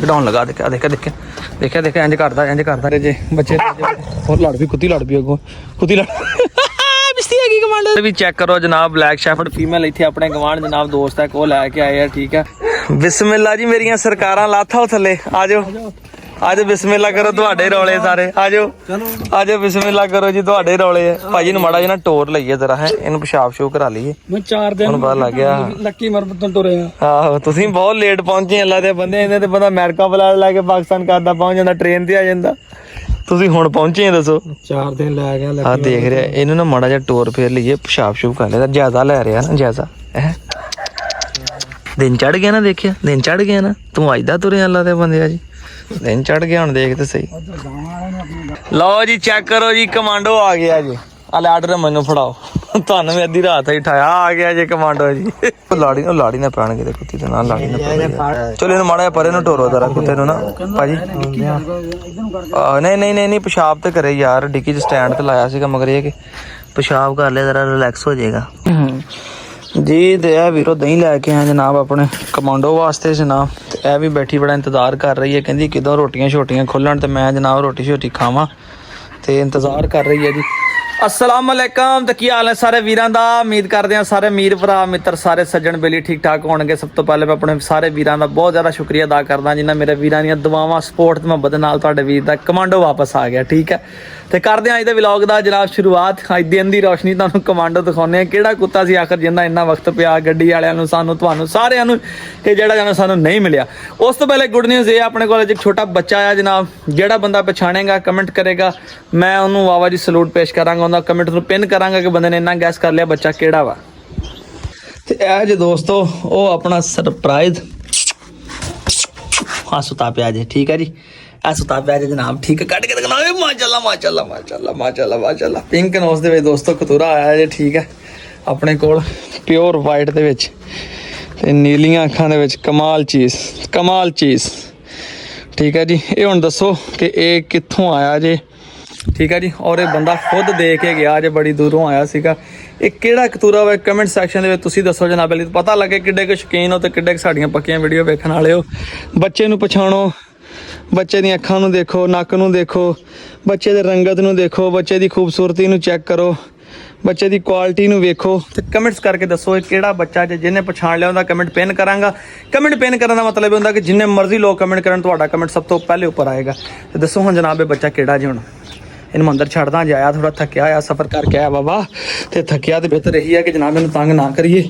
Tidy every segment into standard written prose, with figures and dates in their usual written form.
घटाउन लगा देखा देखा देखा देखा देखा इंज करता जे बच्चे और लड़ भी कुत्ती लड़ भी अगों कुत्ती लड़ कमांडर भी चेक करो जनाब ब्लैक शेफर्ड फीमेल इत्थे अपने गवांढ जनाब दोस्त है को लैके आए हैं ठीक है। बिस्मिल्लाह जी मेरियां सरकारां लाथा थले आ जाओ आज बिस्मिल्लाह करो ਤੁਹਾਡੇ ਰੌਲੇ ਸਾਰੇ ਆ ਜਾਓ ਆ ਜਾਓ ਬਿਸਮਿਲ੍ਲਾ ਕਰੋ ਜੀ ਤੁਹਾਡੇ ਰੌਲੇ ਹੈ ਭਾਜੀ ਨੂੰ ਮਾੜਾ ਜਿਹਾ ਟੋਰ ਲਈਏ ਜ਼ਰਾ ਹੈ ਇਹਨੂੰ ਪਿਸ਼ਾਬ ਸ਼ੂ ਕਰਾ ਲਈਏ ਮੈਂ 4 ਦਿਨ ਬਾਅਦ ਲੱਗ ਗਿਆ ਲੱਕੀ ਮਰਬਤ ਤੋਂ ਤੁਰੇ ਆ ਆਹੋ ਤੁਸੀਂ ਬਹੁਤ ਲੇਟ ਪਹੁੰਚੇ ਅੱਲਾ ਦੇ ਬੰਦੇ ਇਹਨੇ ਤੇ ਬੰਦਾ ਅਮਰੀਕਾ ਬੁਲਾ ਲੈ ਕੇ ਪਾਕਿਸਤਾਨ ਕਰਦਾ ਪਹੁੰਚ ਜਾਂਦਾ ਟ੍ਰੇਨ ਤੇ ਆ ਜਾਂਦਾ ਤੁਸੀਂ ਹੁਣ ਪਹੁੰਚੇ ਦੱਸੋ 4 ਦਿਨ ਲੈ ਗਿਆ ਆ ਦੇਖ ਰਿਹਾ ਇਹਨੂੰ ਨਾ ਮਾੜਾ ਜਿਹਾ ਟੋਰ ਫੇਰ ਲਈਏ ਪਿਸ਼ਾਬ ਸ਼ੂ ਕਰ ਲੈਦਾ ਜਾਇਜ਼ਾ ਲੈ ਰਿਹਾ ਨਾ ਜਾਇਜ਼ਾ ਹੈ ਦਿਨ ਚੜ ਗਿਆ ਨਾ ਦੇਖਿਆ ਦਿਨ ਚੜ ਗਿਆ ਨਾ ਤੂੰ ਅੱਜ ਦਾ ਤੁਰਿਆ ਅੱਲਾ ਦੇ ਬੰਦੇ ਆ ਜੀ दिन चढ़ गया हम देख तो सही लो जी चेक करो जी कमांडो आ गया जी अल आर्डर मैनू फड़ाओ तुहानू मैं अद्धी रात ही उठाया आ गया जी कमांडो जी लाड़ी ना पैण किते कुत्ती ते ना लाड़ी ना चलो इन्हू माड़ा जिहा परे नू टोरो जरा कुत्ते नू ना भाजी नहीं पेशाब तो करे यार डिक्की च स्टैंड ते लाया सीगा मगर ये कि पेशाब कर ले जरा रिलैक्स हो जाएगा जी ते यह वीरो दही लैके आए जनाब अपने कमांडो वास्ते जनाब ते यह भी बैठी बड़ा इंतजार कर रही है कहती किदों रोटियां शोटियां खुलन ते मैं जनाब रोटी शोटी खावां ते इंतजार कर रही है जी। अस्सलाम वालेकुम ते की हाल है सारे वीरां दा उम्मीद करदे हां सारे मीर भरा मित्र सारे सज्जन बेली ठीक ठाक होणगे। सब तो पहले मैं अपने सारे वीरां दा बहुत ज़्यादा शुक्रिया अदा करदा जिन्हां मेरे वीरां दीयां दुआवां सपोर्ट ते मुहब्बत नाल तुहाडे वीर दा कमांडो वापस आ गया ठीक है। तो करते हैं अज दे व्लॉग दा जनाब शुरुआत अज दिन दी रोशनी तुहानूं कमांडो दिखाउने आ किहड़ा कुत्ता सी आखिर जिन्ना इन्ना वक्त पिया गड्डी वालियां नूं सानूं तुहानूं सारिआं नूं ते जिहड़ा जाना सानूं नहीं मिलिया। उस तो पहले गुड न्यूज़ ये अपने कोल एक छोटा बच्चा आया जनाब जिहड़ा बंदा पछाणेगा कमेंट करेगा मैं उन्होंने वावा जी सलूट पेश करांगा उन्होंने कमेंट नूं पिन करांगा कि बंदे ने इन्ना गैस कर लिया बच्चा किहड़ा वा। ते ऐ जे दोस्तों वो अपना सरप्राइज हाँ सुता पिया जे ठीक है जी सुता पिया जे जनाब ठीक है कट के दिखना माशाल्लाह माशाल्लाह माशाल्लाह माशाल्लाह माशाल्लाह पिंक नोज दे विच दोस्तों कतूरा आया जे ठीक है अपने कोल प्योर वाइट दे विच ते नीलियां अखां दे विच कमाल चीज़ ठीक है जी। ये हुण दसो कि ये कित्थों आया जे ठीक है जी और ये बंदा खुद दे के गया जे बड़ी दूरों आया सीगा ये किहड़ा कतूरा वा कमेंट सैक्शन दे विच तुसीं दसो जनाब पहले पता लगे किड्डे के शौकीन हो ते किड्डे साडियां पक्कियां वीडियो वेखण वाले हो। बच्चे नूं पछाणो बच्चे दी अखां नूं देखो नक नूं देखो बच्चे दे रंगत नूं देखो बच्चे दी खूबसूरती नूं चैक करो बच्चे दी क्वालिटी नूं वेखो ते कमेंट्स करके दसो किहड़ा बच्चा जे जिन्हें पछाण लिया उहदा कमेंट पिन करांगा। कमेंट पिन करन दा मतलब हुंदा कि जिन्ने मर्जी लोग कमेंट करन तुहाडा कमेंट सब तो पहले उपर आएगा। ते दसो हुण जनाब ये बच्चा किहड़ा जी हुण इन्हूं अंदर छड्डदा जाया थोड़ा थक्या आया सफ़र करके आया बाबा तो थक्या तो बेहतर यही है कि जनाब इन्हूं तंग ना करिए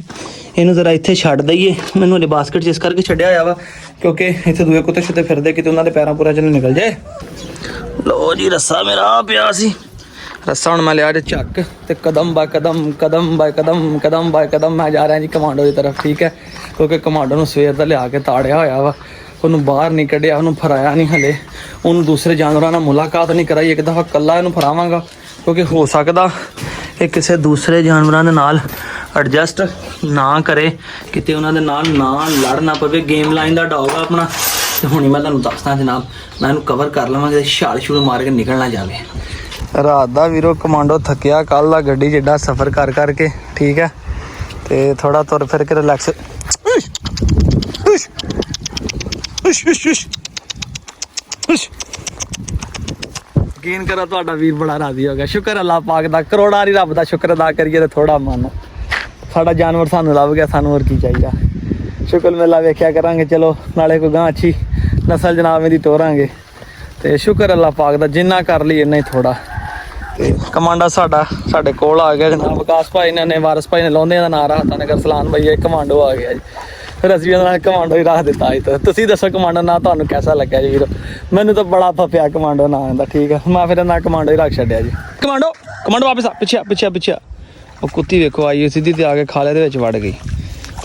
इन्हूं जरा इत्थे छड्ड दईए मैनूं हले बास्केट च इस करके छड्डिया होया वा क्योंकि इत्थे दूए कुत्ते शुत्ते फिरदे किते उन्हां दे पैरां पूरां च निकल जाए। लो जी रस्सा मेरा पिया सी रस्सा हुण मैं लिया जे चक ते कदम बाय कदम कदम बाय कदम मैं जा रहा जी कमांडो की तरफ ठीक है क्योंकि कमांडो नूं सवेर दा लिया के ताड़िया होया वा उन्होंने बाहर नहीं कढ़िया उन्होंने फराया नहीं हले उन्होंने दूसरे जानवरों नाल मुलाकात नहीं कराई एक दफ़ा कला इन्हूं फरावांगा क्योंकि हो सकता ये किसी दूसरे जानवरों के नाल एडजस्ट ना करे किते उन्होंने नाल ना लड़ ना पवे गेम लाइन का डॉग अपना तो हुणे मैं तुहानूं दसदा जनाब मैं इन्हूं कवर कर लवां कि छाल छूल मार के निकल ना जाए। रात दा वीरो कमांडो थकिया कल दा गड्डी जिड्डा सफ़र कर करके ठीक है तो थोड़ा तुर फिर के रिलैक्स यकीन करो तुहाडा वीर बड़ा राजी हो गया शुक्र अल्लाह पाक दा करोड़ां रब दा शुक्र अदा करिए तो थोड़ा मन साडा जानवर सानूं लभ गया सानूं होर की चाहिए शुक्र मेला वेख्या करांगे चलो नाले कोई गां अच्छी नस्ल जनाब मेरी तोरांगे तो शुक्र अल्लाह पाक दा जिन्ना कर ली इन्ना ही थोड़ा। तो कमांडा साडे कोल आ गया जनाब विकास भाई ने वारस भाई ने लाउंदे दा नारा हत्था नगर सलान भाई कमांडो आ गया जी फिर असीं उहदे नाल कमांडो ही रख दिता अज तो तुसीं दसो कमांडो ना तुहानूं कैसा लग्या जी वीरो मैनूं तो बड़ा फप्या कमांडो ना आंदा ठीक है मैं फिर ना कमांडो ही रख छड्डिया जी। कमांडो वापस आ पिछे वो कुत्ती देखो आई सीधी ते आके खाले दे विच वड़ गई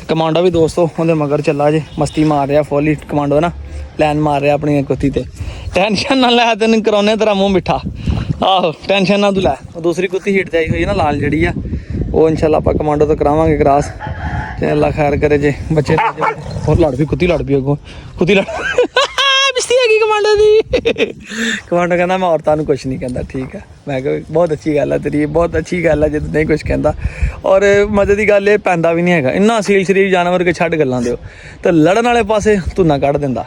कमांडो भी दोस्तों उहदे मगर चला जे मस्ती मार रहा फुल ही कमांडो ना लैन मार रहा अपनी कुत्ती ते टेंशन ना लै तेन कराने तेरा मूँह मिठा आहो टेंशन ना तू लै दूसरी कुत्ती हीट आई हुई है ना लाल जड़ी आ वो इंशाल्लाह आप कमांडो तो करावांगे क्रॉस ते अल्लाह खैर करे जे बच्चे और लड़ भी कुत्ती अगों कुत्ती लड़ बिस्ती हैगी कमांडो दी कमांडो कहना मैं औरतां नूं कुछ नहीं कहता ठीक है मैं कहा बहुत अच्छी गल है तेरी बहुत अच्छी गल है जे तू नहीं कुछ कहता और मजे की गल ये पैंदा भी नहीं है इन्ना असील शरीर जानवर के छड्ड गल्लां दिओ तो लड़न वाले पासे धुना कढ़ दिंदा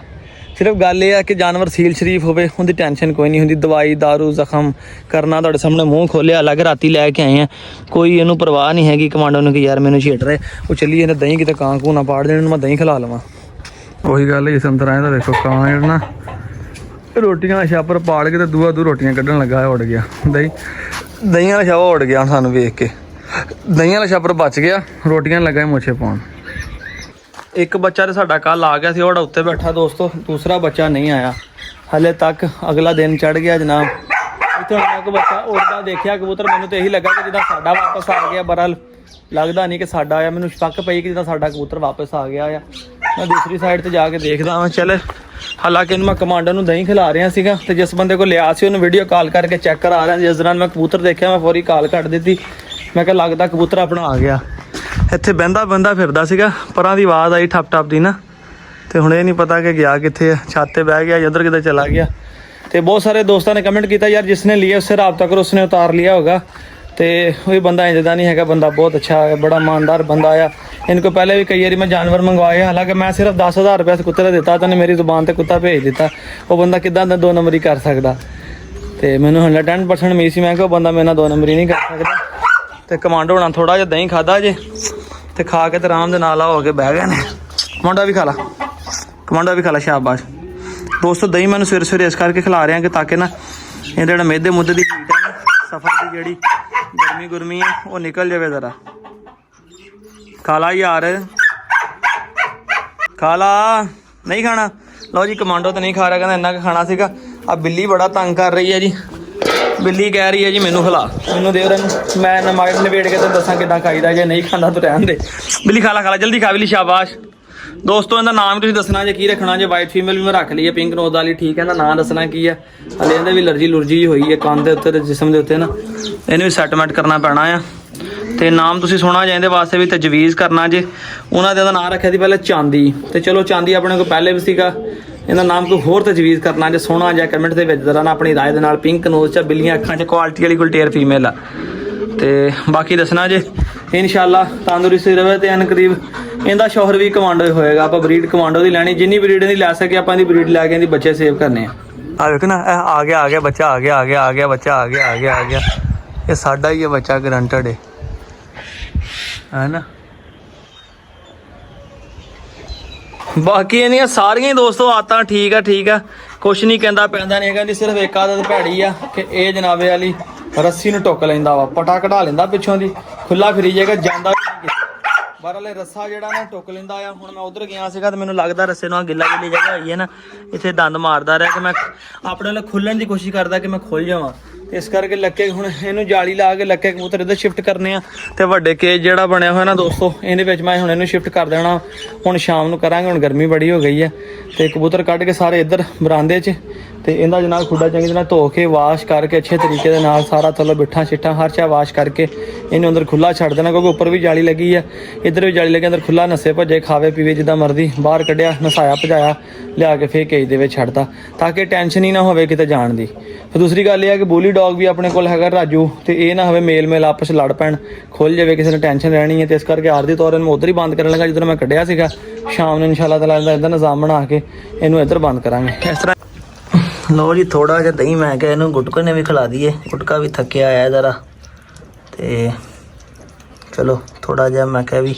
ਸਿਰਫ ਗੱਲ ਇਹ ਹੈ ਕਿ ਜਾਨਵਰ ਸੀਲ ਸ਼ਰੀਫ ਹੋਵੇ, ਉਹਦੀ ਟੈਨਸ਼ਨ ਕੋਈ ਨਹੀਂ ਹੁੰਦੀ। ਦਵਾਈ ਦਾਰੂ ਜ਼ਖਮ ਕਰਨਾ ਤੁਹਾਡੇ ਸਾਹਮਣੇ ਮੂੰਹ ਖੋਲਿਆ ਅਲੱਗ, ਰਾਤੀ ਲੈ ਕੇ ਆਏ ਆ, ਕੋਈ ਇਹਨੂੰ ਪਰਵਾਹ ਨਹੀਂ ਹੈਗੀ ਕਮਾਂਡੋ ਨੂੰ ਕਿ ਯਾਰ ਮੈਨੂੰ ਛੇੜ ਰਹੇ, ਉਹ ਚੱਲੀਏ ਇਹਨੇ ਦਹੀਂ ਕਿਤੇ ਕਾਂ ਕੂ ਨਾ ਪਾੜ ਦੇਣ, ਇਹਨੂੰ ਮੈਂ ਦਹੀਂ ਖਿਲਾ ਲਵਾਂ। ਉਹੀ ਗੱਲ ਹੈ ਸੰਤਰ ਆਏ ਤਾਂ ਦੇਖੋ ਕਾਂ ਜਿਹੜਾ ਨਾ ਰੋਟੀਆਂ ਛਾਪਰ ਪਾੜ ਕੇ ਤੇ ਦੂਆ ਦੂ ਰੋਟੀਆਂ ਕੱਢਣ ਲੱਗਾ, ਉੱਡ ਗਿਆ ਦਹੀਂ ਵਾਲਾ ਛਾਪਾ ਉੱਡ ਗਿਆ। ਹੁਣ ਸਾਨੂੰ ਵੇਖ ਕੇ ਦਹੀਂ ਵਾਲਾ ਛਾਪਰ ਬਚ ਗਿਆ, ਰੋਟੀਆਂ ਲੱਗਾ ਮੋਛੇ ਪਾਉਣ। ਇੱਕ ਬੱਚਾ ਤੇ ਸਾਡਾ ਕੱਲ ਆ ਗਿਆ ਸੀ, ਉਹਦਾ ਉੱਤੇ ਬੈਠਾ ਦੋਸਤੋ, ਦੂਸਰਾ ਬੱਚਾ ਨਹੀਂ ਆਇਆ ਹਲੇ ਤੱਕ, ਅਗਲਾ ਦਿਨ ਚੜ ਗਿਆ ਜਨਾਬ। ਇੱਥੇ ਹੁਣ ਇੱਕ ਬੱਚਾ ਉੱਡਦਾ ਦੇਖਿਆ ਕਬੂਤਰ, ਮੈਨੂੰ ਤਾਂ ਇਹੀ ਲੱਗਾ ਕਿ ਜਿੱਦਾਂ ਸਾਡਾ ਵਾਪਸ ਆ ਗਿਆ, ਬਰਲ ਲੱਗਦਾ ਨਹੀਂ ਕਿ ਸਾਡਾ ਆਇਆ, ਮੈਨੂੰ ਸ਼ੱਕ ਪਈ ਕਿ ਜਿੱਦਾਂ ਸਾਡਾ ਕਬੂਤਰ ਵਾਪਸ ਆ ਗਿਆ ਆ। ਮੈਂ ਦੂਸਰੀ ਸਾਈਡ ਤੇ ਜਾ ਕੇ ਦੇਖਦਾ ਹਾਂ, ਚੱਲ ਹਾਲਾਂਕਿ ਇਹਨੂੰ ਮੈਂ ਕਮਾਂਡਰ ਨੂੰ ਦਹੀਂ ਖਿਲਾ ਰਿਹਾ ਸੀਗਾ, ਤੇ ਜਿਸ ਬੰਦੇ ਕੋਲ ਲਿਆ ਸੀ ਉਹਨੂੰ ਵੀਡੀਓ ਕਾਲ ਕਰਕੇ ਚੈੱਕ ਕਰਾ ਰਿਹਾ। ਜਿਸ ਦੌਰਾਨ ਮੈਂ ਕਬੂਤਰ ਦੇਖਿਆ ਮੈਂ ਫੌਰੀ ਕਾਲ ਕੱਟ ਦਿੱਤੀ, ਮੈਂ ਕਿਹਾ ਲੱਗਦਾ ਕਬੂਤਰ ਆਪਣਾ ਆ ਗਿਆ। ਇੱਥੇ ਬਹਿੰਦਾ ਫਿਰਦਾ ਸੀਗਾ, ਪਰਾਂ ਦੀ ਆਵਾਜ਼ ਆਈ ਠੱਪ ਠੱਪ ਦੀ ਨਾ, ਤੇ ਹੁਣ ਇਹ ਨਹੀਂ ਪਤਾ ਕਿ ਗਿਆ ਕਿੱਥੇ ਆ, ਛੱਤ ਤੇ ਬਹਿ ਗਿਆ ਜਾਂ ਉੱਧਰ ਕਿਤੇ ਚਲਾ ਗਿਆ। ਤੇ ਬਹੁਤ ਸਾਰੇ ਦੋਸਤਾਂ ਨੇ ਕਮੈਂਟ ਕੀਤਾ ਯਾਰ ਜਿਸਨੇ ਲਿਆ ਉਸसे ਰਾਬਤਾ ਕਰੋ, ਉਸਨੇ ਉਤਾਰ ਲਿਆ ਹੋगा। ਤੇ ਉਹ ਬੰਦਾ ਇੰਜਦਾ ਨਹੀਂ ਹੈਗਾ, ਬੰਦਾ ਬਹੁਤ ਅੱਛਾ ਹੈ, ਬੜਾ ਇਮਾਨਦਾਰ ਬੰਦਾ ਆ। इनको पहले भी कई बार मैं जानवर मंगवाए, हालांकि मैं सिर्फ 10,000 रुपये से कुत्ते दिता, तो मेरी जुबान से कुत्ता भेज दिता। वो बंदा किदा 2 नंबरी कर सकता, तो मैंने 110% उम्मीद सी मैं कि बंदा मेरे 2 नंबरी नहीं कर सकता। तो कमांडो होना थोड़ा जिहा दही खादा जे, तो खा के तो आराम दे नाल हो के बह गए ने। कमांडा भी खा ला, कमांडा भी खा ला, शाबाश दोस्तों। दही मैं सवेरे सवेरे इस करके खिला रहा कि ताकि ना ये जो मेदे मुद्दे की हीट है ना, सफर की जी गर्मी गुरमी है वो निकल जाए ज़रा। खा ला यार, खा ला, नहीं खाना? लो जी कमांडो तो नहीं खा रहा, कहना इन्ना खाना सीगा। अब बिल्ली बड़ा तंग कर रही है जी, बिल्ली कह रही है जी मैनू खिला, मैनू दे रहा, मैं नवेड़ के तेन दसा कि खाईदा, जे नहीं खाना तो रहन दे। बिल्ली खा ला जल्दी खा, बिल्ली शाबाश। दोस्तों इहदा नाम तुसीं दसना जे की रखना जे। वाइट फीमेल भी मैं रख ली है, पिंक नोज वाली, ठीक है। इहदा नाम दसना की है, हले इहदे भी एलर्जी लुरजी होई है कंन दे उत्ते, जिसम दे उत्ते ना, इहनूं भी सैटमेंट करना पैना आ। ਤੇ ਨਾਮ ਤੁਸੀਂ ਸੋਹਣਾ ਜਾਂ ਇਹਦੇ ਵਾਸਤੇ ਵੀ ਤਜਵੀਜ਼ ਕਰਨਾ ਜੇ। ਉਹਨਾਂ ਦੇ ਦਾ ਨਾਮ ਰੱਖਿਆ ਸੀ ਪਹਿਲਾਂ ਚਾਂਦੀ, ਤੇ ਚਲੋ ਚਾਂਦੀ ਆਪਣੇ ਕੋਲ ਪਹਿਲੇ ਵੀ ਸੀਗਾ, ਇਹਦਾ ਨਾਮ ਕੋਈ ਹੋਰ ਤਜਵੀਜ਼ ਕਰਨਾ ਜੇ ਸੋਹਣਾ ਜਾਂ ਕਮੈਂਟ ਦੇ ਵਿੱਚ ਜ਼ਰਾ ਨਾ ਆਪਣੀ ਰਾਏ ਦੇ ਨਾਲ। ਪਿੰਕ ਨੋਜ਼ 'ਚ ਬਿੱਲੀਆਂ ਅੱਖਾਂ 'ਚ ਕੁਆਲਿਟੀ ਵਾਲੀ ਗੁਲਟੇਰ ਫੀਮੇਲ ਆ, ਤੇ ਬਾਕੀ ਦੱਸਣਾ ਜੇ ਇਨਸ਼ਾਅੱਲਾ ਤੰਦਰੁਸਤੀ ਰਵੇ। ਤੇ ਅਨ ਕਰੀਬ ਇਹਦਾ ਸ਼ੌਹਰ ਵੀ ਕਮਾਂਡੋ ਹੋਏਗਾ। ਆਪਾਂ ਬਰੀਡ ਕਮਾਂਡੋ ਦੀ ਲੈਣੀ, ਜਿੰਨੀ ਬਰੀਡ ਦੀ ਲੈ ਸਕੇ ਆਪਾਂ ਇਹਦੀ ਬਰੀਡ ਲੈ ਕੇ ਇਹਦੀ ਬੱਚੇ ਸੇਵ ਕਰਨੇ ਆ। ਆ ਵੇਖੋ ਨਾ, ਆ ਗਿਆ ਬੱਚਾ, ਆ ਗਿਆ ਬੱਚਾ, ਆ ਗਿਆ। ਇਹ ਸਾਡਾ ਹੀ ਹੈ ਬੱਚਾ, ਗਰੰਟਡ ਹੈ ਨਾ। ਬਾਕੀ ਇਹਦੀਆਂ ਸਾਰੀਆਂ ਦੋਸਤੋ ਆਦਤਾਂ ਠੀਕ ਆ, ਕੁਛ ਨਹੀਂ ਕਹਿੰਦਾ ਪੈਂਦਾ ਨਹੀਂ ਹੈਗਾ ਜੀ। ਸਿਰਫ ਇੱਕ ਆਦਤ ਭੈੜੀ ਆ ਕਿ ਇਹ ਜਨਾਬੇ ਵਾਲੀ ਰੱਸੀ ਨੂੰ ਟੁੱਕ ਲੈਂਦਾ ਵਾ, ਪਟਾ ਕਢਾ ਲੈਂਦਾ ਪਿੱਛੋਂ ਦੀ, ਖੁੱਲਾ ਫਿਰੀ ਜਾਏਗਾ, ਜਾਂਦਾ ਵੀ ਨਹੀਂ ਕਿਤੇ। ਬਾਹਰਲੇ ਰੱਸਾ ਜਿਹੜਾ ਨਾ ਟੁੱਕ ਲੈਂਦਾ ਆ। ਹੁਣ ਮੈਂ ਉਧਰ ਗਿਆ ਸੀਗਾ ਤੇ ਮੈਨੂੰ ਲੱਗਦਾ ਰੱਸੇ ਨੂੰ ਗਿੱਲਾ ਗਿੱਲੀ ਜਗ੍ਹਾ ਹੋਈ ਹੈ ਨਾ, ਇੱਥੇ ਦੰਦ ਮਾਰਦਾ ਰਿਹਾ ਕਿ ਮੈਂ ਆਪਣੇ ਨਾਲ ਖੁੱਲਣ ਦੀ ਕੋਸ਼ਿਸ਼ ਕਰਦਾ ਕਿ ਮੈਂ ਖੁੱਲ ਜਾਵਾਂ। ਇਸ ਕਰਕੇ ਲੱਕੇ ਹੁਣ ਇਹਨੂੰ ਜਾਲੀ ਲਾ ਕੇ ਲੱਕੇ ਕਬੂਤਰ ਇੱਧਰ ਸ਼ਿਫਟ ਕਰਨੇ ਆ। ਤੇ ਵੱਡੇ ਕੇਜ ਜਿਹੜਾ ਬਣਿਆ ਹੋਇਆ ਨਾ ਦੋਸਤੋ, ਇਹਦੇ ਵਿੱਚ ਮੈਂ ਹੁਣ ਇਹਨੂੰ ਸ਼ਿਫਟ ਕਰ ਦੇਣਾ। ਹੁਣ ਸ਼ਾਮ ਨੂੰ ਕਰਾਂਗੇ, ਹੁਣ ਗਰਮੀ ਬੜੀ ਹੋ ਗਈ ਹੈ। ਤੇ ਕਬੂਤਰ ਕੱਢ ਕੇ ਸਾਰੇ ਇੱਧਰ ਬਰਾਂਡੇ 'ਚ, ਤੇ ਇਹਦਾ ਜਨਾਬ ਖੁੱਡਾ ਚੰਗੀ ਤਰ੍ਹਾਂ ਧੋ ਕੇ ਵਾਸ਼ ਕਰਕੇ ਅੱਛੇ ਤਰੀਕੇ ਦੇ ਨਾਲ ਸਾਰਾ ਥੱਲੋਂ ਬਿੱਠਾ ਛਿੱਟਾ ਹਰ ਚਾ ਵਾਸ਼ ਕਰਕੇ ਇਹਨੂੰ ਅੰਦਰ ਖੁੱਲਾ ਛੱਡ ਦੇਣਾ, ਕਿਉਂਕਿ ਉੱਪਰ ਵੀ ਜਾਲੀ ਲੱਗੀ ਆ, ਇੱਧਰ ਵੀ ਜਾਲੀ ਲੱਗੀ। ਅੰਦਰ ਖੁੱਲਾ ਨੱਸੇ ਭੱਜੇ, ਖਾਵੇ ਪੀਵੇ ਜਿੱਦਾਂ ਮਰਜ਼ੀ, ਬਾਹਰ ਕੱਢਿਆ, ਨਸਾਇਆ ਭਜਾਇਆ, ਲਿਆ ਕੇ ਫੇਰ ਕੇਜ ਦੇ ਵਿੱਚ ਛੱਡਤਾ, ਤਾਂ ਕਿ ਟੈਨਸ਼ਨ ਹੀ ਨਾ ਹੋਵੇ ਕਿਤੇ ਜਾਣ ਦੀ। ਫਿਰ ਦੂਸਰੀ ਗੱਲ ਇਹ ਹੈ ਕਿ ਬੂਲੀ ਡੌਗ ਵੀ ਆਪਣੇ ਕੋਲ ਹੈਗਾ ਰਾਜੂ, ਤੇ ਇਹ ਨਾ ਹੋਵੇ ਮੇਲ ਆਪਸ ਲੜ ਪੈਣ, ਖੁੱਲ ਜਾਵੇ, ਕਿਸੇ ਨੇ ਟੈਨਸ਼ਨ ਰਹਿਣੀ ਹੈ। ਤੇ ਇਸ ਕਰਕੇ ਆਰਦੀ ਤੌਰ ਇਹਨੂੰ ਉੱਧਰ ਹੀ ਬੰਦ ਕਰਨ ਲੱਗਾ ਜਿੱਧਰ ਮੈਂ ਕੱਢਿਆ ਸੀਗਾ। ਸ਼ਾਮ ਨੂੰ ਇਨਸ਼ਾਅੱਲਾ ਤਾਲਾ ਇਹਦਾ ਨਿਜ਼ਾਮ ਬਣਾ ਕੇ ਇਹਨੂੰ ਇੱਧਰ ਬੰਦ ਕਰਾਂਗੇ ਇਸ ਤਰ੍ਹਾਂ। ਲਓ ਜੀ ਥੋੜਾ ਜਿਹਾ ਦਹੀਂ ਮੈਂ ਕਿਹਾ ਇਹਨੂੰ ਗੁਟਕੇ ਨੇ ਵੀ ਖਿਲਾ ਦਈਏ, ਗੁਟਕਾ ਵੀ ਥੱਕਿਆ ਆਇਆ ਜ਼ਰਾ, ਤੇ ਚਲੋ ਥੋੜਾ ਜਿਹਾ ਮੈਂ ਕਿਹਾ ਵੀ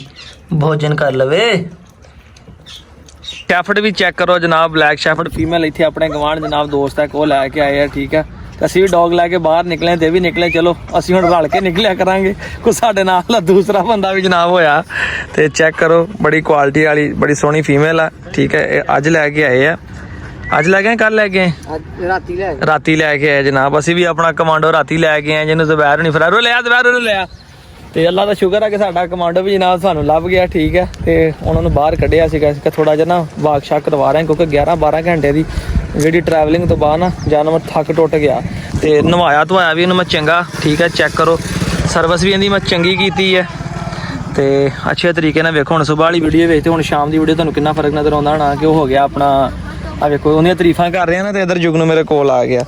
ਭੋਜਨ ਕਰ ਲਵੇ। ਸ਼ੈਫਰਡ ਵੀ ਚੈੱਕ ਕਰੋ ਜਨਾਬ, ਬਲੈਕ ਸ਼ੈਫਰਡ ਫੀਮੇਲ ਇੱਥੇ ਆਪਣੇ ਗਵਾਂਢ ਜਨਾਬ ਦੋਸਤ ਹੈ ਕੋਲ ਲੈ ਕੇ ਆਏ ਆ, ਠੀਕ ਹੈ। ਤੇ ਅਸੀਂ ਵੀ ਡੌਗ ਲੈ ਕੇ ਬਾਹਰ ਨਿਕਲੇ ਤੇ ਵੀ ਨਿਕਲੇ, ਚਲੋ ਅਸੀਂ ਹੁਣ ਰਲ ਕੇ ਨਿਕਲਿਆ ਕਰਾਂਗੇ। ਕੋਈ ਸਾਡੇ ਨਾਲ ਦੂਸਰਾ ਬੰਦਾ ਵੀ ਜਨਾਬ ਹੋਇਆ, ਤੇ ਚੈੱਕ ਕਰੋ ਬੜੀ ਕੁਆਲਿਟੀ ਵਾਲੀ ਬੜੀ ਸੋਹਣੀ ਫੀਮੇਲ ਆ, ਠੀਕ ਹੈ। ਇਹ ਅੱਜ ਲੈ ਕੇ ਆਏ ਆ, ਅੱਜ ਲੈ ਕੇ ਕੱਲ ਲੈ ਕੇ ਰਾਤੀ ਲੈ ਕੇ ਆਏ ਜਨਾਬ। ਅਸੀਂ ਵੀ ਆਪਣਾ ਕਮਾਂਡੋ ਰਾਤੀ ਲੈ ਕੇ ਆਏ, ਜਿਹਨੂੰ ਜ਼ਬੈਰ ਨਹੀਂ ਫਰਾਰੋ ਲਿਆ। ਤੇ ਅੱਲਾ ਦਾ ਸ਼ੁਕਰ ਹੈ ਕਿ ਸਾਡਾ ਕਮਾਂਡੋ ਵੀ ਜਨਾਬ ਸਾਨੂੰ ਲੱਭ ਗਿਆ, ਠੀਕ ਹੈ। ਤੇ ਉਹਨਾਂ ਨੂੰ ਬਾਹਰ ਕੱਢਿਆ ਸੀਗਾ, ਇਸ ਕਰਕੇ ਥੋੜਾ ਜਿਹਾ ਨਾ ਵਾਕ ਸ਼ਾਕ ਕਰਵਾ ਰਹੇ, ਕਿਉਂਕਿ 11-12 ਘੰਟੇ ਦੀ ਜਿਹੜੀ ਟਰੈਵਲਿੰਗ ਤੋਂ ਬਾਅਦ ਨਾ ਜਾਨਵਰ ਥੱਕ ਟੁੱਟ ਗਿਆ। ਤੇ ਨਵਾਇਆ ਧਵਾਇਆ ਵੀ ਇਹਨੂੰ ਮੈਂ ਚੰਗਾ, ਠੀਕ ਹੈ। ਚੈੱਕ ਕਰੋ ਸਰਵਿਸ ਵੀ ਇਹਦੀ ਮੈਂ ਚੰਗੀ ਕੀਤੀ ਹੈ, ਤੇ ਅੱਛੇ ਤਰੀਕੇ ਨਾਲ ਵੇਖੋ। ਹੁਣ ਸੁਬਾਹ ਵਾਲੀ ਵੀਡੀਓ ਵੇਖਦੇ, ਹੁਣ ਸ਼ਾਮ ਦੀ ਵੀਡੀਓ ਤੁਹਾਨੂੰ ਕਿੰਨਾ ਫਰਕ ਨਜ਼ਰ ਆਉਂਦਾ ਹੋਣਾ ਕਿ ਉਹ ਹੋ ਗਿਆ ਆਪਣਾ। ਆ ਵੇਖੋ ਉਹਦੀਆਂ ਤਾਰੀਫਾਂ ਕਰ ਰਹੇ ਨਾ, ਤੇ ਇੱਧਰ ਜੁਗਨੂ ਮੇਰੇ ਕੋਲ ਆ ਗਿਆ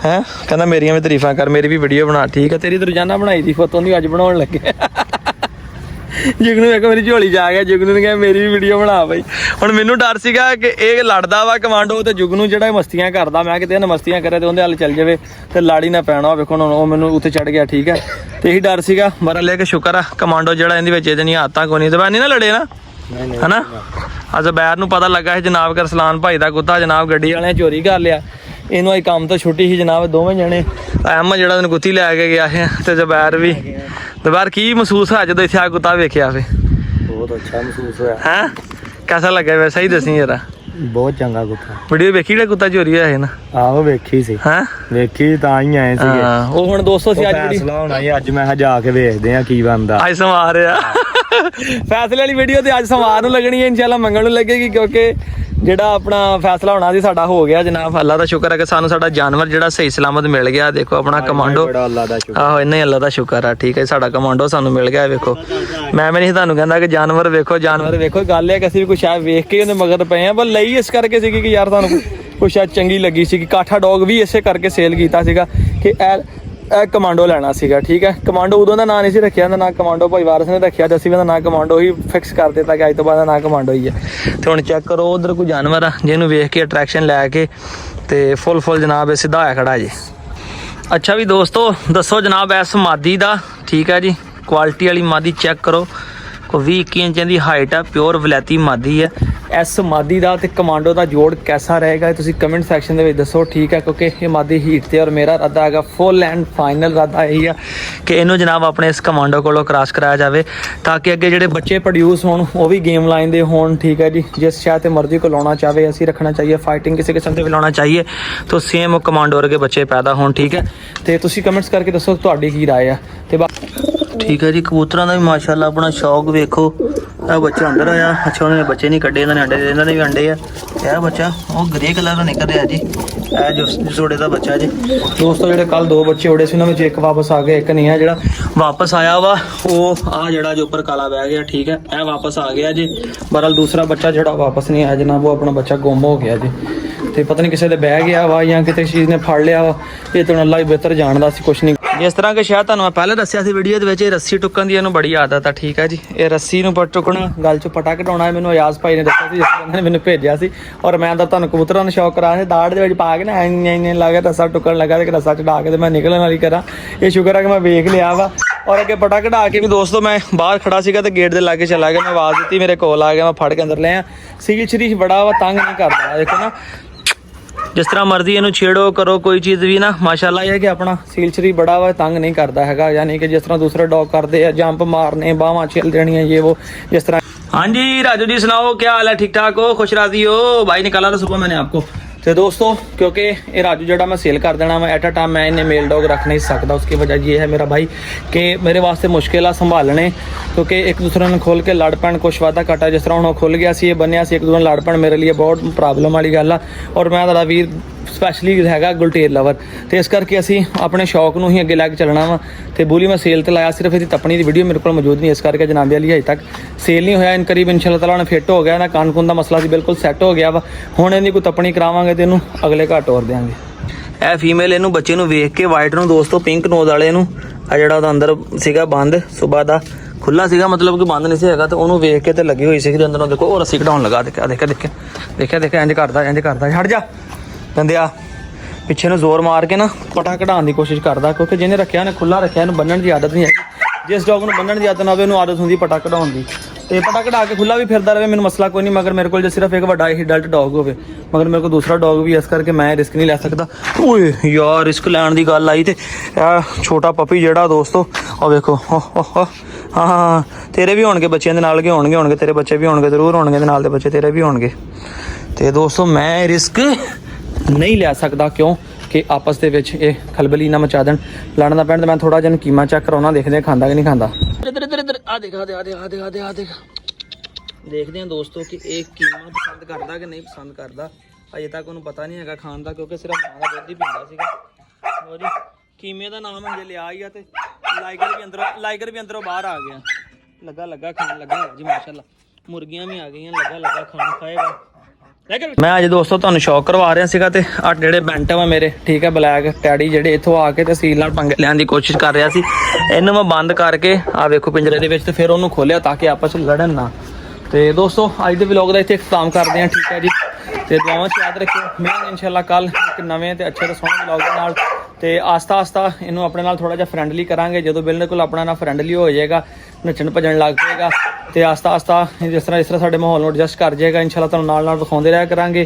ਹੈ, ਕਹਿੰਦਾ ਮੇਰੀਆਂ ਵੀ ਤਾਰੀਫਾਂ ਕਰ, ਮੇਰੀ ਵੀ ਵੀਡੀਓ ਬਣਾ, ਠੀਕ ਹੈ। ਤੇਰੀ ਤਾਂ ਰੋਜ਼ਾਨਾ ਬਣਾਈ ਦੀ ਫੋਟੋ ਨਹੀਂ, ਅੱਜ ਬਣਾਉਣ ਲੱਗੇ। ਜੁਗਨੂ ਵੇਖੋ ਮੇਰੀ ਝੋਲੀ ਚ ਆ ਗਿਆ। ਜੁਗਨੂ ਨੇ ਕਿਹਾ ਮੇਰੀ ਵੀ ਵੀਡੀਓ ਬਣਾ ਬਈ। ਹੁਣ ਮੈਨੂੰ ਡਰ ਸੀਗਾ ਕਿ ਇਹ ਲੜਦਾ ਵਾ ਕਮਾਂਡੋ ਤੇ ਜੁਗਨੂ ਜਿਹੜਾ ਮਸਤੀਆਂ ਕਰਦਾ, ਮੈਂ ਕਿਤੇ ਇਹਨੇ ਮਸਤੀਆਂ ਕਰੇ ਤੇ ਉਹਦੇ ਹੱਲ ਚੱਲ ਜਾਵੇ ਤੇ ਲਾੜੀ ਨਾ ਪੈਣਾ। ਵੇਖੋ ਹੁਣ ਉਹ ਮੈਨੂੰ ਉੱਥੇ ਚੜ ਗਿਆ, ਠੀਕ ਹੈ। ਤੇ ਇਹੀ ਡਰ ਸੀਗਾ, ਬੜਾ ਲੈ ਕੇ ਸ਼ੁਕਰ ਆ ਕਮਾਂਡੋ ਜਿਹੜਾ ਇਹਦੇ ਵਿੱਚ ਇਹਦੀਆਂ ਆਦਤਾਂ ਕੋਈ ਨਹੀਂ। ਜ਼ਬੈਰ ਨਾ ਲੜੇ ਨਾ ਹਨਾ। ਜ਼ਬੈਰ ਨੂੰ ਪਤਾ ਲੱਗਾ ਸੀ ਜਨਾਬ ਕਰਸਲਾਨ ਭਾਈ ਦਾ ਕੁੱਤਾ ਜਨਾਬ ਗੱਡੀ ਵਾਲਿਆਂ ਚੋਰੀ ਕਰ ਲਿਆ। ਇਹਨੂੰ ਅੱਜ ਕੰਮ ਤੋਂ ਛੁੱਟੀ ਸੀ ਜਨਾਬ, ਦੋਵੇਂ ਜਣੇ ਅਹਿਮਦ ਜਿਹੜਾ ਉਹਨੂੰ ਕੁੱਤੀ ਲੈ ਕੇ ਗਿਆ ਹੈ ਤੇ ਜ਼ਬੈਰ ਵੀ। ਜ਼ਬੈਰ ਕੀ ਮਹਿਸੂਸ ਹੋਇਆ ਜਦੋਂ ਇੱਥੇ ਆ ਕੁੱਤਾ ਵੇਖਿਆ ਫੇ? ਬਹੁਤ ਅੱਛਾ ਮਹਿਸੂਸ ਹੋਇਆ। ਹੈਂ कैसा लगा वैसा ही दसी जरा। बहुत चंगा कुत्ता। वीडियो वेखी ਜਿਹੜਾ ਕੁੱਤਾ ਚੋਰੀ ਹੋਇਆ ਹੈ ਨਾ? ਆਹੋ ਵੇਖੀ ਸੀ। ਹਾਂ ਵੇਖੀ ਤਾਂ ਹੀ ਆਏ ਸੀਗੇ। ਹਾਂ ਉਹ ਹੁਣ 200 ਸੀ ਅੱਜ ਜਿਹੜੀ ਫੈਸਲਾ ਹੋਣਾ ਸੀ। ਅੱਜ ਮੈਂ ਕਿਹਾ ਜਾ ਕੇ ਵੇਖਦੇ ਆ ਕੀ ਬਣਦਾ। ਅੱਜ ਸਮਾਰ ਆ ਫੈਸਲੇ ਵਾਲੀ ਵੀਡੀਓ ਤੇ ਅੱਜ ਸਮਾਰ ਨੂੰ ਲੱਗਣੀ ਹੈ, ਇਨਸ਼ਾਅੱਲਾ ਮੰਗਣ ਨੂੰ ਲੱਗੇਗੀ, ਕਿਉਂਕਿ ਜਿਹੜਾ ਆਪਣਾ ਫੈਸਲਾ ਹੋਣਾ ਸੀ ਸਾਡਾ ਹੋ ਗਿਆ ਜਨਾਬ। ਅੱਲਾ ਦਾ ਸ਼ੁਕਰ ਹੈ ਕਿ ਸਾਨੂੰ ਸਾਡਾ ਜਾਨਵਰ ਜਿਹੜਾ ਸਹੀ ਸਲਾਮਤ ਮਿਲ ਗਿਆ। ਦੇਖੋ ਆਪਣਾ ਕਮਾਂਡੋ, ਆਹੋ ਇੰਨਾ ਹੀ ਅੱਲਾ ਦਾ ਸ਼ੁਕਰ ਆ, ਠੀਕ ਹੈ। ਸਾਡਾ ਕਮਾਂਡੋ ਸਾਨੂੰ ਮਿਲ ਗਿਆ। ਵੇਖੋ ਮੈਂ ਵੀ ਨਹੀਂ ਤੁਹਾਨੂੰ ਕਹਿੰਦਾ ਕਿ ਜਾਨਵਰ ਵੇਖੋ, ਜਾਨਵਰ ਵੇਖੋ। ਗੱਲ ਹੈ ਕਿ ਅਸੀਂ ਵੀ ਕੁਛ ਆ ਵੇਖ ਕੇ ਉਹਦੇ ਮਗਰ ਪਏ ਆ, ਪਰ ਲਈ ਇਸ ਕਰਕੇ ਸੀਗੀ ਕਿ ਯਾਰ ਤੁਹਾਨੂੰ ਕੁਛ ਚੰਗੀ ਲੱਗੀ ਸੀ। ਕਾਠਾ ਡੌਗ ਵੀ ਇਸੇ ਕਰਕੇ ਸੇਲ ਕੀਤਾ ਸੀਗਾ ਕਿ ਇਹ ਕਮਾਂਡੋ ਲੈਣਾ ਸੀਗਾ, ਠੀਕ ਹੈ। ਕਮਾਂਡੋ ਉਦੋਂ ਦਾ ਨਾਂ ਨਹੀਂ ਸੀ ਰੱਖਿਆ, ਉਹਦਾ ਨਾਂ ਕਮਾਂਡੋ ਭਾਈ ਵਾਰਸ ਨੇ ਰੱਖਿਆ ਤੇ ਅਸੀਂ ਉਹਦਾ ਨਾਂ ਕਮਾਂਡੋ ਹੀ ਫਿਕਸ ਕਰ ਦਿੱਤਾ ਕਿ ਅੱਜ ਤੋਂ ਬਾਅਦ ਦਾ ਨਾਂ ਕਮਾਂਡੋ ਹੀ ਹੈ। ਤੇ ਹੁਣ ਚੈੱਕ ਕਰੋ ਉਧਰ ਕੋਈ ਜਾਨਵਰ ਆ ਜਿਹਨੂੰ ਵੇਖ ਕੇ ਅਟਰੈਕਸ਼ਨ ਲੈ ਕੇ ਤੇ ਫੁੱਲ ਜਨਾਬ ਇਹ ਸਿੱਧਾ ਹੋਇਆ ਖੜਾ ਜੀ। ਅੱਛਾ ਵੀ ਦੋਸਤੋ ਦੱਸੋ ਜਨਾਬ ਇਸ ਮਾਦੀ ਦਾ, ਠੀਕ ਹੈ ਜੀ, ਕੁਆਲਿਟੀ ਵਾਲੀ ਮਾਦੀ ਚੈੱਕ ਕਰੋ। ਕੋਈ 20-21 ਇੰਚਾਂ ਦੀ ਹਾਈਟ ਆ, ਪਿਓਰ ਵਲੈਤੀ ਮਾਦੀ ਹੈ। ਇਸ ਮਾਦੀ ਦਾ ਤੇ ਕਮਾਂਡੋ ਦਾ ਜੋੜ ਕੈਸਾ ਰਹੇਗਾ ਤੁਸੀਂ ਕਮੈਂਟ ਸੈਕਸ਼ਨ ਦੇ ਵਿੱਚ ਦੱਸੋ, ਠੀਕ ਹੈ। ਕਿਉਂਕਿ ਇਹ ਮਾਦੀ ਹੀਟ ਤੇ ਔਰ ਮੇਰਾ ਇਰਾਦਾ ਹੈਗਾ ਫੁੱਲ ਐਂਡ ਫਾਈਨਲ ਇਰਾਦਾ ਇਹੀ ਆ ਕਿ ਇਹਨੂੰ ਜਨਾਬ ਆਪਣੇ ਇਸ ਕਮਾਂਡੋ ਕੋਲੋਂ ਕ੍ਰਾਸ ਕਰਾਇਆ ਜਾਵੇ ਤਾਂ ਕਿ ਅੱਗੇ ਜਿਹੜੇ ਬੱਚੇ ਪ੍ਰੋਡਿਊਸ ਹੋਣ ਉਹ ਵੀ ਗੇਮ ਲਾਈਨ ਦੇ ਹੋਣ, ਠੀਕ ਹੈ ਜੀ। ਜਿਸ ਸ਼ਾਇਦ ਤੇ ਮਰਜ਼ੀ ਕੋ ਲਾਉਣਾ ਚਾਹੇ ਅਸੀਂ ਰੱਖਣਾ ਚਾਹੀਏ, ਫਾਈਟਿੰਗ ਕਿਸੇ ਕਿਸਮ ਤੇ ਵੀ ਲਾਉਣਾ ਚਾਹੀਏ ਤਾਂ ਸੇਮ ਕਮਾਂਡੋ ਵਰਗੇ ਬੱਚੇ ਪੈਦਾ ਹੋਣ, ਠੀਕ ਹੈ। ਤੇ ਤੁਸੀਂ ਕਮੈਂਟਸ ਕਰਕੇ ਦੱਸੋ ਤੁਹਾਡੀ ਕੀ ਰਾਏ ਆ। ਤੇ ਠੀਕ ਹੈ ਜੀ ਕਬੂਤਰਾਂ ਦਾ ਵੀ ਮਾਸ਼ਾਅੱਲਾ ਆਪਣਾ ਸ਼ੌਕ ਵੇਖੋ। ਇਹ ਬੱਚਾ ਅੰਦਰ ਆਇਆ, ਅੱਛਾ ਉਹਨਾਂ ਨੇ ਬੱਚੇ ਨਹੀਂ ਕੱਢੇ, ਇਹਨਾਂ ਨੇ ਅੰਡੇ, ਇਹਨਾਂ ਦੇ ਵੀ ਅੰਡੇ ਆ। ਇਹ ਬੱਚਾ ਉਹ ਗ੍ਰੇ ਕਲਰ ਦਾ ਨਿਕਲ ਰਿਹਾ ਜੀ, ਇਹ ਜੋ ਜੋੜੇ ਦਾ ਬੱਚਾ ਜੀ। ਦੋਸਤੋ ਜਿਹੜੇ ਕੱਲ 2 ਬੱਚੇ ਉੜੇ ਸੀ ਉਹਨਾਂ ਵਿੱਚ ਇੱਕ ਵਾਪਸ ਆ ਗਿਆ, ਇੱਕ ਨਹੀਂ ਆ। ਜਿਹੜਾ ਵਾਪਸ ਆਇਆ ਵਾ ਉਹ ਆ ਜਿਹੜਾ ਜੋ ਉੱਪਰ ਕਾਲਾ ਬਹਿ ਗਿਆ, ਠੀਕ ਹੈ, ਇਹ ਵਾਪਸ ਆ ਗਿਆ ਜੀ। ਬਹਰਹਾਲ ਦੂਸਰਾ ਬੱਚਾ ਜਿਹੜਾ ਵਾਪਸ ਨਹੀਂ ਆਇਆ ਜਨਾਬ, ਉਹ ਆਪਣਾ ਬੱਚਾ ਗੁੰਮ ਹੋ ਗਿਆ ਜੀ। ਤੇ ਪਤਾ ਨਹੀਂ ਕਿਸੇ ਦੇ ਬਹਿ ਗਿਆ ਵਾ ਜਾਂ ਕਿਤੇ ਚੀਜ਼ ਨੇ ਫੜ ਲਿਆ ਵਾ, ਇਹ ਤਾਂ ਅੱਲਾ ਹੀ ਬਿਹਤਰ ਜਾਣਦਾ ਸੀ, ਕੁਛ ਨਹੀਂ। ਜਿਸ ਤਰ੍ਹਾਂ ਕਿ ਸ਼ਾਇਦ ਤੁਹਾਨੂੰ ਮੈਂ ਪਹਿਲੇ ਦੱਸਿਆ ਸੀ ਵੀਡੀਓ ਦੇ ਵਿੱਚ, ਇਹ ਰੱਸੀ ਟੁੱਕਣ ਦੀ ਇਹਨੂੰ ਬੜੀ ਆਦਤ ਆ, ਠੀਕ ਹੈ ਜੀ। ਇਹ ਰੱਸੀ ਨੂੰ ਟੁੱਕਣਾ, ਗੱਲ 'ਚ ਪਟਾ ਕਢਾਉਣਾ ਮੈਨੂੰ ਅਯਾਜ਼ ਭਾਈ ਨੇ ਦੱਸਿਆ ਸੀ, ਜਿਸ ਬੰਦੇ ਨੇ ਮੈਨੂੰ ਭੇਜਿਆ ਸੀ। ਔਰ ਮੈਂ ਤਾਂ ਤੁਹਾਨੂੰ ਕਬੂਤਰਾਂ ਨੂੰ ਸ਼ੌਕ ਕਰਾ ਸੀ, ਦਾੜ ਦੇ ਵਿੱਚ ਪਾ ਕੇ ਨਾ ਐਂ ਲਾ ਕੇ ਰੱਸਾ ਟੁੱਕਣ ਲੱਗਾ ਤੇ ਰੱਸਾ ਚੜਾ ਕੇ ਤੇ ਮੈਂ ਨਿਕਲਣ ਵਾਲੀ ਕਰਾਂ। ਇਹ ਸ਼ੁਕਰ ਆ ਕਿ ਮੈਂ ਵੇਖ ਲਿਆ ਵਾ। ਔਰ ਅੱਗੇ ਪਟਾ ਕਢਾ ਕੇ ਵੀ ਦੋਸਤੋ ਮੈਂ ਬਾਹਰ ਖੜਾ ਸੀਗਾ ਤੇ ਗੇਟ ਦੇ ਲਾਗੇ ਚਲਾ ਗਿਆ, ਮੈਂ ਆਵਾਜ਼ ਦਿੱਤੀ, ਮੇਰੇ ਕੋਲ ਆ ਗਿਆ, ਮੈਂ ਫੜ ਕੇ ਅੰਦਰ ਲਿਆ। ਸੀਲ ਸ਼ਰੀਫ ਬੜਾ ਵਾ, ਤੰਗ ਨਹੀਂ ਕਰਦਾ। ਦੇਖੋ ਨਾ ਜਿਸ ਤਰ੍ਹਾਂ ਮਰਜ਼ੀ ਇਹਨੂੰ ਛੇੜੋ ਕਰੋ, ਕੋਈ ਚੀਜ਼ ਵੀ ਨਾ ਮਾਸ਼ਾਅੱਲਾ ਇਹ ਹੈ ਕਿ ਆਪਣਾ ਸੀਲ ਸ਼ਰੀਫ ਬੜਾ ਵਾ, ਤੰਗ ਨਹੀਂ ਕਰਦਾ ਹੈਗਾ। ਯਾਨੀ ਕਿ ਜਿਸ ਤਰ੍ਹਾਂ ਦੂਸਰੇ ਡੌਗ ਕਰਦੇ ਆ, ਜੰਪ ਮਾਰਨੇ, ਬਾਹਾਂ ਛਿਲ ਦੇਣੀਆਂ, ये वो जिस तरह। हाँ जी राजू जी सुनाओ, क्या हाल है? ठीक ठाक हो, खुश राजी हो? भाई निकाला था सुबह मैंने आपको। तो दोस्तों क्योंकि ये राजू जड़ा मैं सेल कर देना, मैं एट अ टाइम मैं इन्हें मेल डॉग रख नहीं सकता। उसकी वजह ये है मेरा भाई कि मेरे वास्ते मुश्किल आ संभालने, क्योंकि एक दूसरे ने खोल के लड़ पैण कुछ वादा घाटा जिस तरह हम खुल गया सी, ये बनया सी, एक दूसरे लड़ पैण मेरे लिए बहुत प्रॉब्लम वाली गल आ। और मैं तेरा वीर ਸਪੈਸ਼ਲੀ ਹੈਗਾ ਗੁਲਟੇਰ ਲਵਰ, ਤੇ ਇਸ ਕਰਕੇ ਅਸੀਂ ਆਪਣੇ ਸ਼ੌਕ ਨੂੰ ਹੀ ਅੱਗੇ ਲੈ ਕੇ ਚੱਲਣਾ ਵਾ। ਤੇ ਬੂਲੀ ਮੈਂ ਸੇਲ ਤੇ ਲਾਇਆ, ਸਿਰਫ ਇਹਦੀ ਤਪਣੀ ਦੀ ਵੀਡੀਓ ਮੇਰੇ ਕੋਲ ਮੌਜੂਦ ਨਹੀਂ, ਇਸ ਕਰਕੇ ਜਨਾਬੇ ਵਾਲੀ ਹਜੇ ਤੱਕ ਸੇਲ ਨਹੀਂ ਹੋਇਆ। ਇਨ ਕਰੀਬ ਇਨਸ਼ਾਅੱਲਾ ਤਾਲਾ ਨਾਲ ਫਿੱਟ ਹੋ ਗਿਆ ਨਾ, ਕਾਨ ਕੁਨ ਦਾ ਮਸਲਾ ਸੀ ਬਿਲਕੁਲ ਸੈੱਟ ਹੋ ਗਿਆ ਵਾ। ਹੁਣ ਇਹਦੀ ਕੋਈ ਤਪਣੀ ਕਰਾਵਾਂਗੇ ਤੇ ਇਹਨੂੰ ਅਗਲੇ ਘਰ ਤੋਰ ਦਿਆਂਗੇ। ਇਹ ਫੀਮੇਲ ਇਹਨੂੰ ਬੱਚੇ ਨੂੰ ਵੇਖ ਕੇ ਵਾਈਟ ਨੂੰ ਦੋਸਤੋ ਪਿੰਕ ਨੋਜ਼ ਵਾਲੇ ਨੂੰ ਆ ਜਿਹੜਾ ਉਹਦਾ ਅੰਦਰ ਸੀਗਾ ਬੰਦ ਸਵੇਰ ਦਾ ਖੁੱਲਾ ਸੀਗਾ, ਮਤਲਬ ਕਿ ਬੰਦ ਨਹੀਂ ਸੀ ਹੈਗਾ, ਤੇ ਉਹਨੂੰ ਵੇਖ ਕੇ ਤੇ ਲੱਗੀ ਹੋਈ ਸੀ ਅੰਦਰੋਂ। ਦੇਖੋ ਉਹ ਰੱਸੀ ਕਢਾਉਣ ਲੱਗਾ, ਦੇਖਿਆ ਇੰਜ ਕਰਦਾ ਹਟ ਜਾ ਬੰਦਿਆ, ਪਿੱਛੇ ਨੂੰ ਜ਼ੋਰ ਮਾਰ ਕੇ ਨਾ ਪਟਾ ਕਢਾਉਣ ਦੀ ਕੋਸ਼ਿਸ਼ ਕਰਦਾ, ਕਿਉਂਕਿ ਜਿਹਨੇ ਰੱਖਿਆ ਨੇ ਖੁੱਲਾ ਰੱਖਿਆ, ਇਹਨੂੰ ਬੰਨਣ ਦੀ ਆਦਤ ਨਹੀਂ ਹੈਗੀ। ਜਿਸ ਡੌਗ ਨੂੰ ਬੰਨਣ ਦੀ ਆਦਤ ਨਾ ਹੋਵੇ ਉਹਨੂੰ ਆਦਤ ਹੁੰਦੀ ਪਟਾ ਕਢਾਉਣ ਦੀ। ਤੇ ਪਟਾ ਕਢਾ ਕੇ ਖੁੱਲਾ ਵੀ ਫਿਰਦਾ ਰਹੇ ਮੈਨੂੰ ਮਸਲਾ ਕੋਈ ਨਹੀਂ, ਮਗਰ ਮੇਰੇ ਕੋਲ ਜੇ ਸਿਰਫ ਇੱਕ ਵੱਡਾ ਹੀ ਅਡਲਟ ਡੌਗ ਹੋਵੇ, ਮਗਰ ਮੇਰੇ ਕੋਲ ਦੂਸਰਾ ਡੌਗ ਵੀ, ਇਸ ਕਰਕੇ ਮੈਂ ਰਿਸਕ ਨਹੀਂ ਲੈ ਸਕਦਾ। ਓਏ ਯਾਰ ਰਿਸਕ ਲੈਣ ਦੀ ਗੱਲ ਆਈ ਤੇ ਇਹ ਛੋਟਾ ਪਪੀ ਜਿਹੜਾ ਦੋਸਤੋ ਉਹ ਵੇਖੋ, ਹਾਂ ਤੇਰੇ ਵੀ ਹੋਣਗੇ ਬੱਚਿਆਂ ਦੇ ਨਾਲ ਕੇ ਹੋਣਗੇ ਤੇਰੇ ਬੱਚੇ ਵੀ ਹੋਣਗੇ, ਜ਼ਰੂਰ ਹੋਣਗੇ, ਦੇ ਨਾਲ ਦੇ ਬੱਚੇ ਤੇਰੇ ਵੀ ਹੋਣਗੇ। ਤੇ ਦੋਸਤੋ ਮੈਂ ਰਿਸਕ ਨਹੀਂ ਲੈ ਸਕਦਾ, ਕਿਉਂ ਕਿ ਆਪਸ ਦੇ ਵਿੱਚ ਇਹ ਖਲਬਲੀ ਨਾ ਮਚਾ ਦੇਣ, ਲੜਨ ਦਾ ਪੈਣ। ਤੇ ਮੈਂ ਥੋੜਾ ਜਿਹਾ ਕੀਮਾ ਚੈੱਕ ਕਰਾਉਣਾ, ਦੇਖਦੇ ਖਾਂਦਾ ਕਿ ਨਹੀਂ ਖਾਂਦਾ। ਇੱਧਰ ਆ ਦੇਖ ਦੇਖਦੇ ਹਾਂ ਦੋਸਤੋ ਕਿ ਇਹ ਕੀਮਾ ਪਸੰਦ ਕਰਦਾ ਕਿ ਨਹੀਂ ਪਸੰਦ ਕਰਦਾ। ਅਜੇ ਤੱਕ ਉਹਨੂੰ ਪਤਾ ਨਹੀਂ ਹੈਗਾ ਖਾਣ ਦਾ, ਕਿਉਂਕਿ ਸਿਰਫ ਮਾਂ ਦਾ ਦੁੱਧ ਹੀ ਪੀਂਦਾ ਸੀਗਾ। ਉਹ ਜੀ ਕੀਮੇ ਦਾ ਨਾਮ ਹਜੇ ਲਿਆ ਹੀ ਆ, ਤੇ ਲਾਈਗਰ ਵੀ ਅੰਦਰੋਂ ਬਾਹਰ ਆ ਗਿਆ, ਲੱਗਾ ਖਾਣ ਲੱਗਾ ਜੀ ਮਾਸ਼ਾਅੱਲਾ। ਮੁਰਗੀਆਂ ਵੀ ਆ ਗਈਆਂ, ਲੱਗਾ ਖਾਣ ਖਾਏਗਾ। ਮੈਂ ਅੱਜ ਦੋਸਤੋ ਤੁਹਾਨੂੰ ਸ਼ੌਕ ਕਰਵਾ ਰਿਹਾ ਸੀਗਾ ਤੇ ਆ ਜਿਹੜੇ ਬੈਂਟਮ ਆ ਮੇਰੇ ਠੀਕ ਹੈ ਬਲੈਕ ਟੈਡੀ ਜਿਹੜੇ ਇੱਥੋਂ ਆ ਕੇ ਤੇ ਸੀਲ ਨਾਲ ਪੰਗੇ ਲੈਣ ਦੀ ਕੋਸ਼ਿਸ਼ ਕਰ ਰਿਹਾ ਸੀ ਇਹਨੂੰ ਮੈਂ ਬੰਦ ਕਰਕੇ ਆ ਵੇਖੋ ਪਿੰਜਰੇ ਦੇ ਵਿੱਚ ਤੇ ਫਿਰ ਉਹਨੂੰ ਖੋਲਿਆ ਤਾਂ ਕਿ ਆਪਸ ਵਿੱਚ ਲੜਨ ਨਾ। ਤੇ ਦੋਸਤੋ ਅੱਜ ਦੇ ਵਲੌਗ ਦਾ ਇੱਥੇ ਇਖਤਤਾਮ ਕਰਦੇ ਹਾਂ ਠੀਕ ਹੈ ਜੀ ਤੇ ਦੁਆਵਾਂ 'ਚ ਯਾਦ ਰੱਖਿਓ ਮਿਲਾਂਗੇ ਇਨਸ਼ਾਅੱਲਾ ਕੱਲ ਇੱਕ ਨਵੇਂ ਤੇ ਅੱਛੇ ਤੇ ਸੋਹਣੇ ਵਲੌਗ ਦੇ ਨਾਲ। ਤੇ ਆਸਤਾ ਆਸਤਾ ਇਹਨੂੰ ਆਪਣੇ ਨਾਲ ਥੋੜਾ ਜਿਹਾ ਫਰੈਂਡਲੀ ਕਰਾਂਗੇ ਜਦੋਂ ਬਿਲਕੁਲ ਆਪਣਾ ਨਾਲ ਫਰੈਂਡਲੀ ਹੋ ਜਾਏਗਾ ਨੱਚਣ ਭੱਜਣ ਲੱਗ ਪਏਗਾ ਤੇ ਆਸਤਾ ਆਸਤਾ ਜਿਸ ਤਰ੍ਹਾਂ ਸਾਡੇ ਮਾਹੌਲ ਨੂੰ ਐਡਜਸਟ ਕਰ ਜਾਏਗਾ ਇਨਸ਼ਾਅੱਲਾ ਤੁਹਾਨੂੰ ਨਾਲ ਨਾਲ ਵਿਖਾਉਂਦੇ ਰਿਹਾ ਕਰਾਂਗੇ।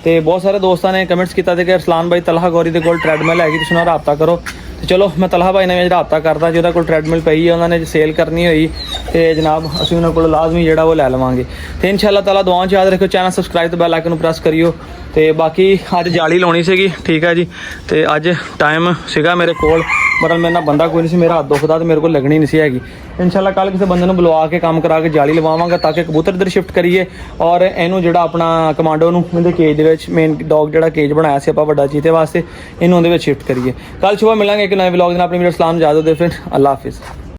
ਤੇ ਬਹੁਤ ਸਾਰੇ ਦੋਸਤਾਂ ਨੇ ਕਮੈਂਟਸ ਕੀਤਾ ਤੇ ਕਿ ਅਰਸਲਾਨ ਭਾਈ ਤਲਹਾ ਗੌਰੀ ਦੇ ਕੋਲ ਟ੍ਰੈਡਮਿਲ ਹੈਗੀ ਤੁਸੀਂ ਨਾਲ ਰਾਬਤਾ ਕਰੋ ਤੇ ਚਲੋ ਮੈਂ ਤਲਹਾ ਭਾਈ ਨਾਲ ਰਾਬਤਾ ਕਰਦਾ ਜਿਹਦਾ ਕੋਲ ਟ੍ਰੈਡਮਿਲ ਪਈ ਹੈ ਉਹਨਾਂ ਨੇ ਸੇਲ ਕਰਨੀ ਹੋਈ ਤੇ ਜਨਾਬ ਅਸੀਂ ਉਹਨਾਂ ਕੋਲ ਲਾਜ਼ਮੀ ਜਿਹੜਾ ਉਹ ਲੈ ਲਵਾਂਗੇ ਤੇ ਇਨਸ਼ਾਅੱਲਾ ਤਾਲਾ ਦੁਆਵਾਂ 'ਚ ਯਾਦ ਰੱਖਿਓ ਚੈਨਲ ਸਬਸਕ੍ਰਾਈਬ ਤੇ ਬੈਲ ਆਈਕਨ ਨੂੰ ਪ੍ਰੈਸ ਕਰਿਓ। ਤੇ ਬਾਕੀ ਅੱਜ ਜਾਲੀ ਲਾਉਣੀ ਸੀਗੀ ਠੀਕ ਹੈ ਜੀ ਤੇ ਅੱਜ ਟਾਈਮ ਸੀਗਾ ਮੇਰੇ ਕੋਲ ਮਤਲਬ ਮੇਰੇ ਨਾਲ ਬੰਦਾ ਕੋਈ ਨਹੀਂ ਸੀ ਮੇਰਾ ਹੱਥ ਦੁਖਦਾ ਤੇ ਮੇਰੇ ਕੋਲ ਲੱਗਣੀ ਨਹੀਂ ਸੀ ਹੈਗੀ। ਇਨਸ਼ਾਅੱਲਾ ਕੱਲ ਕਿਸੇ ਬੰਦੇ ਨੂੰ ਬੁਲਵਾ ਕੇ ਕੰਮ ਕਰਾ ਕੇ ਜਾਲੀ ਲਵਾਵਾਂਗਾ ਤਾਂ ਕਿ ਕਬੂਤਰ ਇੱਧਰ ਸ਼ਿਫਟ ਕਰੀਏ ਔਰ ਇਹਨੂੰ ਜਿਹੜਾ ਆਪਣਾ ਕਮਾਂਡੋ ਨੂੰ ਇਹਦੇ ਕੇਜ ਦੇ ਵਿੱਚ ਮੇਨ ਡੌਗ ਜਿਹੜਾ ਕੇਜ ਬਣਾਇਆ ਸੀ ਆਪਾਂ ਵੱਡਾ ਚੀਤੇ ਵਾਸਤੇ ਇਹਨੂੰ ਉਹਦੇ ਵਿੱਚ ਸ਼ਿਫਟ ਕਰੀਏ। ਕੱਲ ਸਵੇਰ ਮਿਲਾਂਗੇ ਇੱਕ ਨਵੇਂ ਵਲੌਗ ਦੇ ਨਾਲ। ਆਪਣੀ ਵੀਡੀਓ ਸਲਾਮ ਇਜਾਜ਼ਤ ਦੇ ਫਰੈਂਡ ਅੱਲਾ ਹਾਫਿਜ਼।